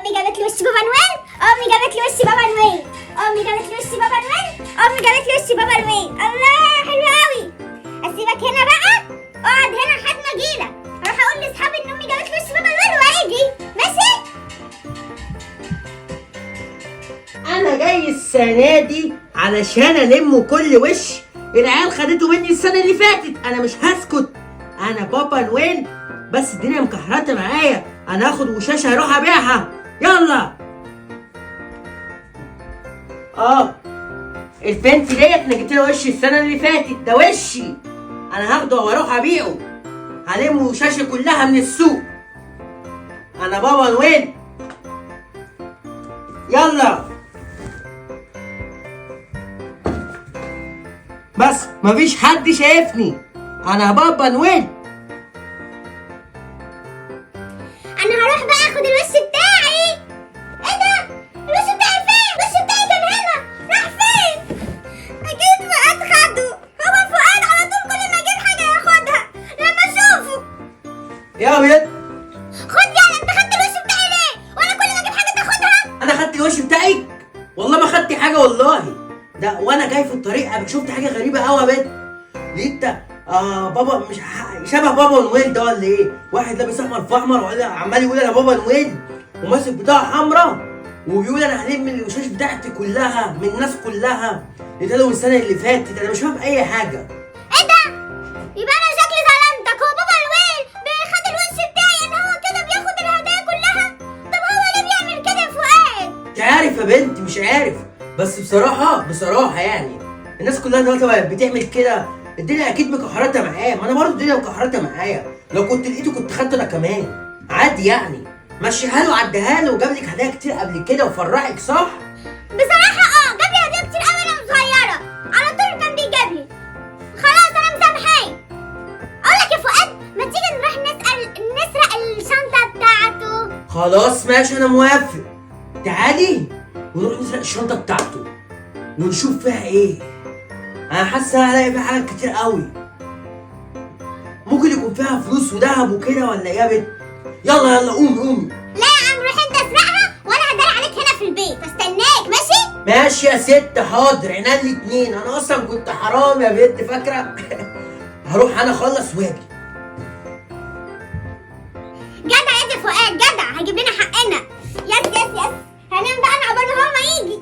امي جابت لي وش بابا نويل، امي جابت لي وش بابا نويل، امي جابت لي وش بابا نويل، امي جابت لي وش بابا نويل. الله حلو قوي. اسيبك هنا بقى، اقعد هنا لحد ما اجيلك. هروح اقول لاصحابي ان امي جابت لي وش بابا نويل وهيجي. ماشي؟ انا جاي السنه دي علشان الم كل وش العيال خدته مني السنه اللي فاتت. انا مش هسكت، انا بابا نويل. بس الدنيا مكحرته معايا، انا هاخد وشاشه هروح ابيعها. يلا. البنت ديت انا جبت لها وش السنه اللي فاتت، ده وشي انا هاخده واروح ابيعه. هلم وشاشه كلها من السوق. انا بابا نويل. يلا. بس مفيش حد شايفني، انا بابا نويل. انا هروح بقى اخد الوش بتاعي. ايه ده؟ الوش بتاعي فين؟ الوش بتاعي كان هنا، راح فين؟ اكيد فؤاد خده. هو فؤاد على طول كل ما اجيب حاجه ياخدها لما اشوفه. يا بنت خد يلا، انت خدت الوش بتاعي ليه؟ وانا كل ما اجيب حاجه تاخدها؟ انا خدت الوش بتاعك؟ والله ما خدت حاجه والله. ده وانا جاي في الطريق قبل شفت حاجه غريبه قوي يا بنت. لقيت بابا مش شبه بابا نويل ده ولا ايه؟ واحد لابس احمر في احمر وعمال يقول انا بابا نويل وماسك بطاقه حمراء وبيقول انا هلم الوشاش بتاعتي كلها من الناس كلها اللي من السنه اللي فاتت. انا مش فاهم اي حاجه. ايه ده؟ يبقى انا شكلي ظلمتك. هو بابا نويل خد الوش بتاعي ان هو كده بياخد الهدايا كلها؟ طب هو ليه بيعمل كده يا فؤاد؟ مش عارف يا بنت، مش عارف. بس بصراحه يعني الناس كلها دلوقتي بقت بتعمل كده. الدنيا اكيد مكحرته معايا، ما انا برضه الدنيا مكحرته معايا. لو كنت لقيته كنت خدته انا كمان عادي يعني. مشيها له وعديها له وجاب لك هدايا كتير قبل كده وفرحك صح؟ بصراحه جاب لي هدايا كتير قوي وانا صغيره، على طول كان بيجيب لي. خلاص انا مسامحاه. اقول لك يا فؤاد، ما تيجي نروح نسرق الشنطه بتاعته؟ خلاص ماشي انا موافق. تعالي ونروح نسرق الشنطه بتاعته ونشوف فيها ايه. انا حاسه هلاقي فيها حاجات كتير قوي. ممكن يكون فيها فلوس وذهب وكده ولا ايه يا بنت؟ يلا قومي. لا يا عم، روح انت اسرقها وانا هداري عليك هنا في البيت استناك. ماشي؟ ماشي يا ست، حاضر عينيا الاتنين. انا اصلا كنت حرام يا بنت فاكره. هروح انا اخلص واجي. جدع يا فؤاد، جدع، هجيب لنا حقنا. يس. هنام بقى انا عقبال ما هو ما يجي.